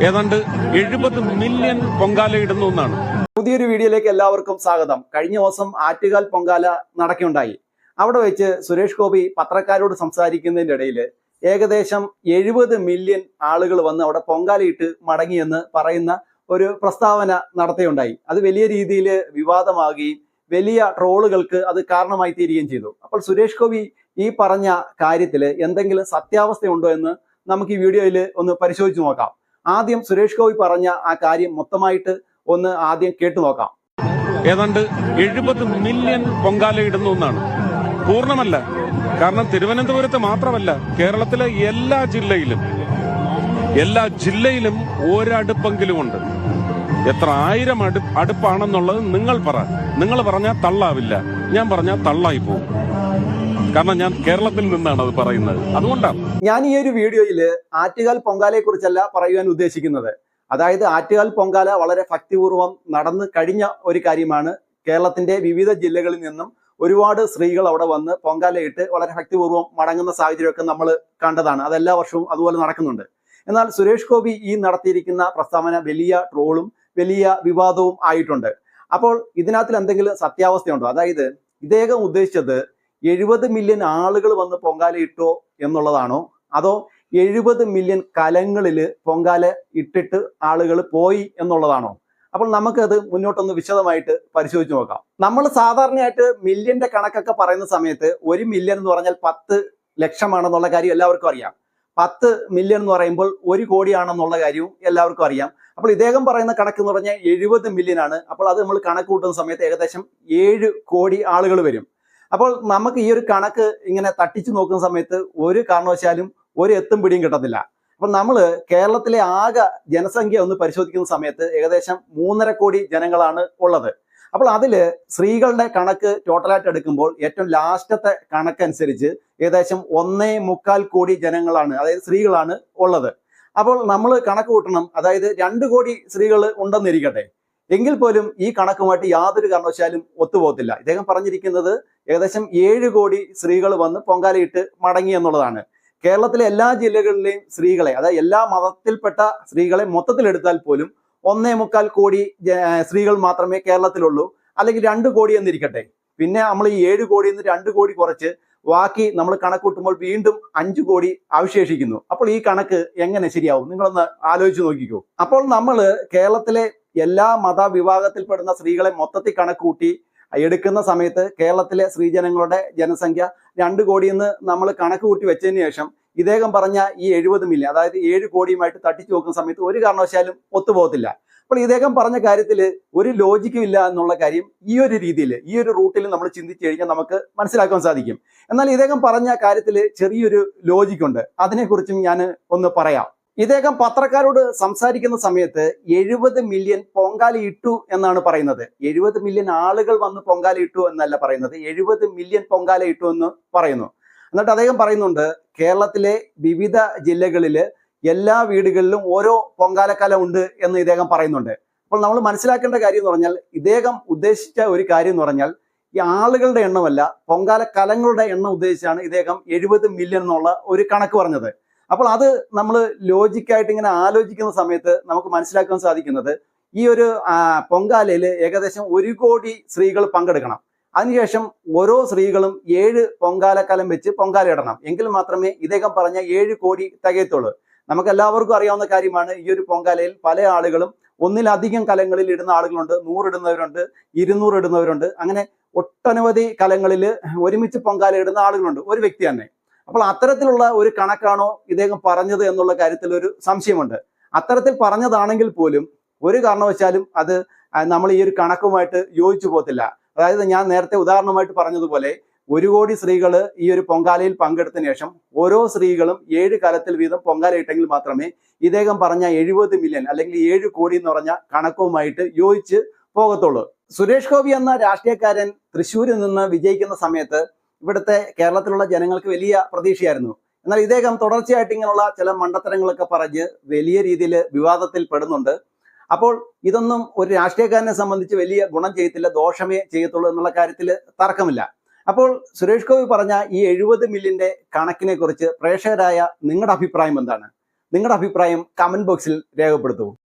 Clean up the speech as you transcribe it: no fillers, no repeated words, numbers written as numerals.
ഏതാണ്ട് 70 മില്യൺ പൊങ്കാല ഇടുന്നു എന്നാണ്. പുതിയൊരു വീഡിയോയിലേക്ക് എല്ലാവർക്കും സ്വാഗതം. കഴിഞ്ഞ ദിവസം ആറ്റുകാൽ പൊങ്കാല നടക്കുകയുണ്ടായി. അവിടെ വെച്ച് സുരേഷ് ഗോപി പത്രക്കാരോട് സംസാരിക്കുന്നതിന്റെ ഇടയിൽ ഏകദേശം 70 മില്യൺ ആളുകൾ വന്ന് അവിടെ പൊങ്കാലയിട്ട് മടങ്ങിയെന്ന് പറയുന്ന ഒരു പ്രസ്താവന നടത്തുകയുണ്ടായി. അത് വലിയ രീതിയിൽ വിവാദമാകുകയും വലിയ ട്രോളുകൾക്ക് അത് കാരണമായി തീരുകയും ചെയ്തു. അപ്പോൾ സുരേഷ് ഗോപി ഈ പറഞ്ഞ കാര്യത്തിൽ എന്തെങ്കിലും സത്യാവസ്ഥയുണ്ടോ എന്ന് നമുക്ക് ഈ വീഡിയോയിൽ ഒന്ന് പരിശോധിച്ച് നോക്കാം. ആദ്യം സുരേഷ് ഗോപി പറഞ്ഞ ആ കാര്യം മൊത്തമായിട്ട് ഒന്ന് ആദ്യം കേട്ടു നോക്കാം. ഏതാണ്ട് 70 മില്യൺ പൊങ്കാല ഇടുന്നു എന്നാണ്. പൂർണ്ണമല്ല, കാരണം തിരുവനന്തപുരത്ത് മാത്രമല്ല, കേരളത്തിലെ എല്ലാ ജില്ലയിലും ഒരടുപ്പെങ്കിലും ഉണ്ട്. എത്ര ആയിരം അടുപ്പാണെന്നുള്ളത് നിങ്ങൾ പറഞ്ഞാൽ തള്ളാവില്ല, ഞാൻ പറഞ്ഞാൽ തള്ളായി പോകും. കാരണം ഞാൻ കേരളത്തിൽ നിന്നാണ് അത് പറയുന്നത്, അതുകൊണ്ടാണ്. ഞാൻ ഈ ഒരു വീഡിയോയിൽ ആറ്റുകാൽ പൊങ്കാലയെ കുറിച്ചല്ല പറയുവാൻ ഉദ്ദേശിക്കുന്നത്. അതായത് ആറ്റുകാൽ പൊങ്കാല വളരെ ഭക്തിപൂർവ്വം നടന്നു കഴിഞ്ഞ ഒരു കാര്യമാണ്. കേരളത്തിന്റെ വിവിധ ജില്ലകളിൽ നിന്നും ഒരുപാട് സ്ത്രീകൾ അവിടെ വന്ന് പൊങ്കാലയിട്ട് വളരെ ഭക്തിപൂർവ്വം മടങ്ങുന്ന സാഹചര്യമൊക്കെ നമ്മൾ കണ്ടതാണ്. അതെല്ലാ വർഷവും അതുപോലെ നടക്കുന്നുണ്ട്. എന്നാൽ സുരേഷ് ഗോപി ഈ നടത്തിയിരിക്കുന്ന പ്രസ്താവന വലിയ ട്രോളും വലിയ വിവാദവും ആയിട്ടുണ്ട്. അപ്പോൾ ഇതിനകത്തിൽ എന്തെങ്കിലും സത്യാവസ്ഥയുണ്ടോ? അതായത് ഇദ്ദേഹം ഉദ്ദേശിച്ചത് 70 മില്യൺ ആളുകൾ വന്ന് പൊങ്കാല ഇട്ടോ എന്നുള്ളതാണോ, അതോ 70 മില്യൺ കലങ്ങളിൽ പൊങ്കാല ഇട്ടിട്ട് ആളുകൾ പോയി എന്നുള്ളതാണോ? അപ്പോൾ നമുക്കത് മുന്നോട്ടൊന്ന് വിശദമായിട്ട് പരിശോധിച്ച് നോക്കാം. നമ്മൾ സാധാരണയായിട്ട് മില്യന്റെ കണക്കൊക്കെ പറയുന്ന സമയത്ത് 1 മില്യൺ എന്ന് പറഞ്ഞാൽ 10 ലക്ഷമാണെന്നുള്ള കാര്യം എല്ലാവർക്കും അറിയാം. 10 മില്യൺ എന്ന് പറയുമ്പോൾ 1 കോടിയാണെന്നുള്ള കാര്യവും എല്ലാവർക്കും അറിയാം. അപ്പോൾ ഇദ്ദേഹം പറയുന്ന കണക്ക് എന്ന് പറഞ്ഞാൽ 70 മില്യൺ ആണ്. അപ്പോൾ അത് നമ്മൾ കണക്ക് കൂട്ടുന്ന സമയത്ത് ഏകദേശം 7 കോടി ആളുകൾ വരും. അപ്പോൾ നമുക്ക് ഈ ഒരു കണക്ക് ഇങ്ങനെ തട്ടിച്ചു നോക്കുന്ന സമയത്ത് ഒരു കാരണവശാലും ഒരു എത്തും പിടിയും കിട്ടത്തില്ല. അപ്പൊ നമ്മൾ കേരളത്തിലെ ആകെ ജനസംഖ്യ ഒന്ന് പരിശോധിക്കുന്ന സമയത്ത് ഏകദേശം 3.5 കോടി ജനങ്ങളാണ് ഉള്ളത്. അപ്പോൾ അതില് സ്ത്രീകളുടെ കണക്ക് ടോട്ടലായിട്ട് എടുക്കുമ്പോൾ ഏറ്റവും ലാസ്റ്റത്തെ കണക്കനുസരിച്ച് ഏകദേശം 1.25 കോടി ജനങ്ങളാണ്, അതായത് സ്ത്രീകളാണ് ഉള്ളത്. അപ്പോൾ നമ്മൾ കണക്ക് കൂട്ടണം. അതായത് 2 കോടി സ്ത്രീകൾ ഉണ്ടെന്നിരിക്കട്ടെ, എങ്കിൽ പോലും ഈ കണക്കുമായിട്ട് യാതൊരു കാരണവശാലും ഒത്തുപോകത്തില്ല. ഇദ്ദേഹം പറഞ്ഞിരിക്കുന്നത് ഏകദേശം 7 കോടി സ്ത്രീകൾ വന്ന് പൊങ്കാലയിട്ട് മടങ്ങി എന്നുള്ളതാണ്. കേരളത്തിലെ എല്ലാ ജില്ലകളിലെയും സ്ത്രീകളെ, അതായത് എല്ലാ മതത്തിൽപ്പെട്ട സ്ത്രീകളെ മൊത്തത്തിലെടുത്താൽ പോലും 1.25 കോടി സ്ത്രീകൾ മാത്രമേ കേരളത്തിലുള്ളൂ. അല്ലെങ്കിൽ 2 കോടി എന്നിരിക്കട്ടെ. പിന്നെ നമ്മൾ ഈ 7 കോടിയിൽ നിന്ന് 2 കോടി കുറച്ച് ബാക്കി നമ്മൾ കണക്ക് കൂട്ടുമ്പോൾ വീണ്ടും 5 കോടി അവശേഷിക്കുന്നു. അപ്പോൾ ഈ കണക്ക് എങ്ങനെ ശരിയാവും? നിങ്ങളൊന്ന് ആലോചിച്ച് നോക്കിക്കോ. അപ്പോൾ നമ്മൾ കേരളത്തിലെ എല്ലാ മതവിഭാഗത്തിൽപ്പെടുന്ന സ്ത്രീകളെ മൊത്തത്തിൽ കണക്ക് കൂട്ടി എടുക്കുന്ന സമയത്ത് കേരളത്തിലെ സ്ത്രീജനങ്ങളുടെ ജനസംഖ്യ 2 കോടിയെന്ന് നമ്മൾ കണക്ക് കൂട്ടി വെച്ചതിന് ശേഷം ഇദ്ദേഹം പറഞ്ഞ ഈ 70 മില്യൺ, അതായത് 7 കോടിയുമായിട്ട് തട്ടിച്ചു നോക്കുന്ന സമയത്ത് ഒരു കാരണവശാലും ഒത്തുപോകത്തില്ല. അപ്പോൾ ഇദ്ദേഹം പറഞ്ഞ കാര്യത്തിൽ ഒരു ലോജിക്കും ഇല്ല എന്നുള്ള കാര്യം ഈ ഒരു രീതിയിൽ, ഈ ഒരു റൂട്ടിൽ നമ്മൾ ചിന്തിച്ചു കഴിഞ്ഞാൽ നമുക്ക് മനസ്സിലാക്കാൻ സാധിക്കും. എന്നാൽ ഇദ്ദേഹം പറഞ്ഞ കാര്യത്തിൽ ചെറിയൊരു ലോജിക്കുണ്ട്. അതിനെക്കുറിച്ചും ഞാൻ ഒന്ന് പറയാം. ഇദ്ദേഹം പത്രക്കാരോട് സംസാരിക്കുന്ന സമയത്ത് 70 മില്യൺ പൊങ്കാല ഇട്ടു എന്നാണ് പറയുന്നത്. 70 മില്യൺ ആളുകൾ വന്ന് പൊങ്കാല ഇട്ടു എന്നല്ല പറയുന്നത്, 70 മില്യൺ പൊങ്കാല ഇട്ടു എന്ന് പറയുന്നു. എന്നിട്ട് അദ്ദേഹം പറയുന്നുണ്ട് കേരളത്തിലെ വിവിധ ജില്ലകളിൽ എല്ലാ വീടുകളിലും ഓരോ പൊങ്കാലക്കല ഉണ്ട് എന്ന് ഇദ്ദേഹം പറയുന്നുണ്ട്. അപ്പോൾ നമ്മൾ മനസ്സിലാക്കേണ്ട കാര്യം എന്ന് പറഞ്ഞാൽ ഇദ്ദേഹം ഉദ്ദേശിച്ച ഒരു കാര്യം എന്ന് പറഞ്ഞാൽ ഈ ആളുകളുടെ എണ്ണമല്ല, പൊങ്കാല കലങ്ങളുടെ എണ്ണം ഉദ്ദേശിച്ചാണ് ഇദ്ദേഹം 70 മില്യൺ എന്നുള്ള ഒരു കണക്ക് പറഞ്ഞത്. അപ്പോൾ അത് നമ്മൾ ലോജിക്കായിട്ട് ഇങ്ങനെ ആലോചിക്കുന്ന സമയത്ത് നമുക്ക് മനസ്സിലാക്കാൻ സാധിക്കുന്നത് ഈ ഒരു പൊങ്കാലയിൽ ഏകദേശം 1 കോടി സ്ത്രീകൾ പങ്കെടുക്കണം. അതിനുശേഷം ഓരോ സ്ത്രീകളും 7 പൊങ്കാലക്കലം വെച്ച് പൊങ്കാല ഇടണം. എങ്കിൽ മാത്രമേ ഇദ്ദേഹം പറഞ്ഞ 7 കോടി തികയത്തുള്ളൂ. നമുക്ക് എല്ലാവർക്കും അറിയാവുന്ന കാര്യമാണ്, ഈ ഒരു പൊങ്കാലയിൽ പല ആളുകളും ഒന്നിലധികം കലങ്ങളിൽ ഇടുന്ന ആളുകളുണ്ട്. 100 ഇടുന്നവരുണ്ട്, 200 ഇടുന്നവരുണ്ട്. അങ്ങനെ ഒട്ടനവധി കലങ്ങളിൽ ഒരുമിച്ച് പൊങ്കാല ഇടുന്ന ആളുകളുണ്ട്, ഒരു വ്യക്തി തന്നെ. അപ്പോൾ അത്തരത്തിലുള്ള ഒരു കണക്കാണോ ഇദ്ദേഹം പറഞ്ഞത് എന്നുള്ള കാര്യത്തിൽ ഒരു സംശയമുണ്ട്. അത്തരത്തിൽ പറഞ്ഞതാണെങ്കിൽ പോലും ഒരു കാരണവശാലും അത് നമ്മൾ ഈ ഒരു കണക്കുമായിട്ട് യോജിച്ചു പോകത്തില്ല. അതായത് ഞാൻ നേരത്തെ ഉദാഹരണമായിട്ട് പറഞ്ഞതുപോലെ 1 കോടി സ്ത്രീകൾ ഈ ഒരു പൊങ്കാലയിൽ പങ്കെടുത്തതിന് ശേഷം ഓരോ സ്ത്രീകളും 7 കലത്തിൽ വീതം പൊങ്കാല ഇട്ടെങ്കിൽ മാത്രമേ ഇദ്ദേഹം പറഞ്ഞ 70 മില്യൺ അല്ലെങ്കിൽ 7 കോടി എന്ന് പറഞ്ഞ കണക്കുമായിട്ട് യോജിച്ച് പോകത്തുള്ളൂ. സുരേഷ് ഗോപി എന്ന രാഷ്ട്രീയക്കാരൻ തൃശ്ശൂരിൽ നിന്ന് വിജയിക്കുന്ന സമയത്ത് ഇവിടുത്തെ കേരളത്തിലുള്ള ജനങ്ങൾക്ക് വലിയ പ്രതീക്ഷയായിരുന്നു. എന്നാൽ ഇദ്ദേഹം തുടർച്ചയായിട്ട് ഇങ്ങനെയുള്ള ചില മണ്ടത്തരങ്ങളൊക്കെ പറഞ്ഞ് വലിയ രീതിയിൽ വിവാദത്തിൽ പെടുന്നുണ്ട്. അപ്പോൾ ഇതൊന്നും ഒരു രാഷ്ട്രീയക്കാരനെ സംബന്ധിച്ച് വലിയ ഗുണം ചെയ്യത്തില്ല, ദോഷമേ ചെയ്യത്തുള്ളൂ എന്നുള്ള കാര്യത്തിൽ തർക്കമില്ല. അപ്പോൾ സുരേഷ് ഗോപി പറഞ്ഞ ഈ 70 മില്യന്റെ കണക്കിനെ കുറിച്ച് പ്രേക്ഷകരായ നിങ്ങളുടെ അഭിപ്രായം എന്താണ്? നിങ്ങളുടെ അഭിപ്രായം കമന്റ് ബോക്സിൽ രേഖപ്പെടുത്തൂ.